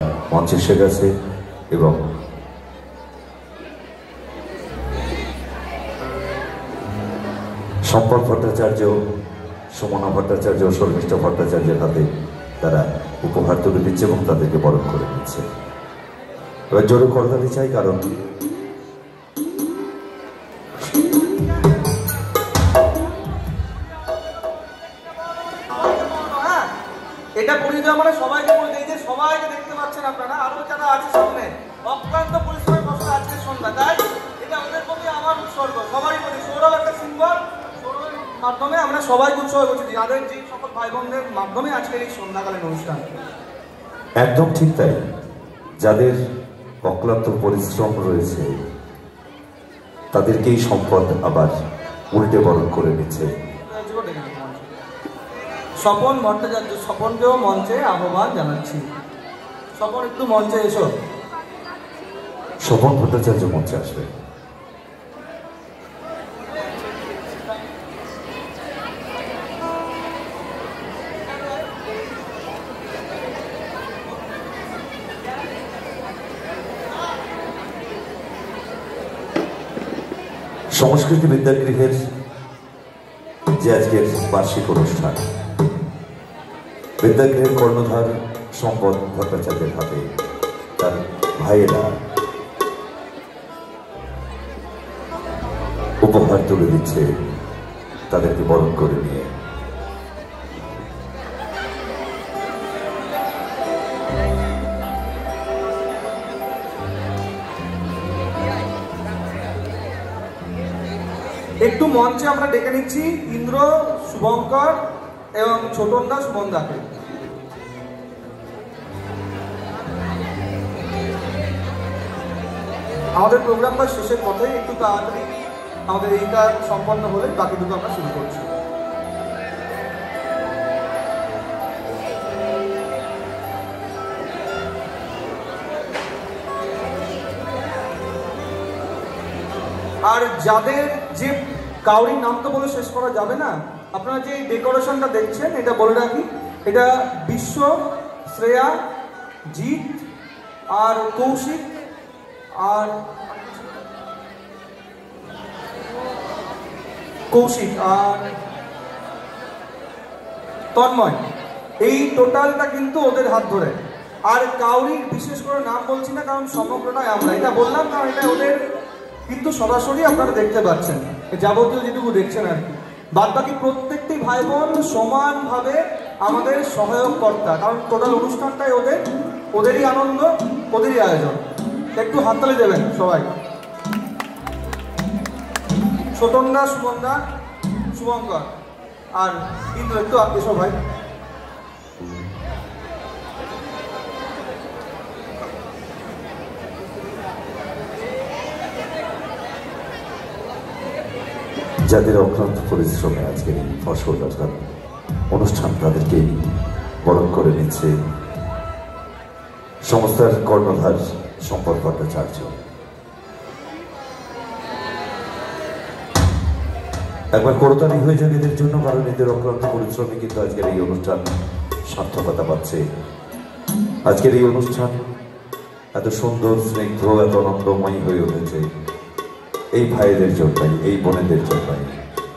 মঞ্চে এসে গেছে এবং সম্পদ ভট্টাচার্য, সুমনা ভট্টাচার্য, শর্মিষ্ঠা ভট্টাচার্যের হাতে তারা উপহার তুলে দিচ্ছে এবং তাদেরকে বরণ করে নিচ্ছে। এবার জোরে করতালি চাই, কারণ এটা পরিচয় আমরা সবাইকে বলে দিই যে সবাইকে দেখতে পাচ্ছেন আপনারা, আরো যারা আছে সামনে অক্লান্ত পরিশ্রমের বছর আজকের সন্ধ্যা, তাই এটা ওদের প্রতি আমার উৎসর্গ। সবাই বলি সৌরভ একটা সিম্বল, সৌরভের মাধ্যমে আমরা সবাইকে উৎসর্গ করছি যাদের যে সকল ভাই বোনদের মাধ্যমে আজকের এই সন্ধ্যাকালীন অনুষ্ঠান। একদম ঠিক তাই, যাদের অক্লান্ত পরিশ্রম রয়েছে তাদেরকেই সম্পদ আবার উল্টে বরণ করে নিচ্ছে। স্বপন ভট্টাচার্য, স্বপনকেও মঞ্চে আহ্বান জানাচ্ছি। স্বপন একটু মঞ্চে এসো। স্বপন ভট্টাচার্য মঞ্চে আসবে। সংস্কৃতি বিদ্যাগৃহের যে আজকের বার্ষিক অনুষ্ঠান, বিদ্যাগৃহের কর্ণধার সম্পদ ভট্টাচার্যের হাতে তার ভাইয়েরা উপহার তুলে দিচ্ছে তাদেরকে বরণ করে নিয়ে। একটু মঞ্চে আমরা ডেকে নিচ্ছি ইন্দ্র, শুভঙ্কর এবং ছোটনদা, সুমনদাকে। আমাদের প্রোগ্রামটা শেষের পথে, একটু তাড়াতাড়ি আমাদের এই কাজ সম্পন্ন হলে বাকি দুটো আমরা শুরু করছি। আর যাদের যে কাউরির নাম তো বলে শেষ করা যাবে না, আপনারা যে ডেকোরেশনটা দেখছেন এটা বলে রাখি, এটা বিশ্ব, শ্রেয়া, জিৎ আর কৌশিক আর তন্ময়, এই টোটালটা কিন্তু ওদের হাত ধরে। আর কাউরির বিশেষ করে নাম বলছি না, কারণ সমগ্রটাই আমরা, এটা বললাম কারণ এটা ওদের কিন্তু সরাসরি আপনারা দেখতে পাচ্ছেন, যাবতীয় যেটুকু দেখছেন আর কি। বাদ বাকি প্রত্যেকটি ভাই বোন সমানভাবে আমাদের সহায়ক কর্তা, কারণ টোটাল অনুষ্ঠানটাই ওদেরই আনন্দ, ওদেরই আয়োজন। একটু হাততালি দেবেন সবাই। ছোটনদা, সুমনদা, শুভঙ্কর আর ইন্দ্র, একটু এসো ভাই। যাদের অক্লান্ত পরিশ্রমে আজকের এই ফসল অর্থাৎ অনুষ্ঠান, তাদেরকেই বরণ করে নিচ্ছে সংস্থার কর্ণধার সম্পদ ভট্টাচার্য। একবার করতালি হয়ে যাবে এদের জন্য, কারণ এদের অক্লান্ত পরিশ্রমে কিন্তু আজকের এই অনুষ্ঠান সার্থকতা পাচ্ছে। আজকের এই অনুষ্ঠান এত সুন্দর, স্নিগ্ধ, এত আনন্দময়ী হয়ে উঠেছে এই ভাইদের জন্যই, এই বোনেদের জন্যই।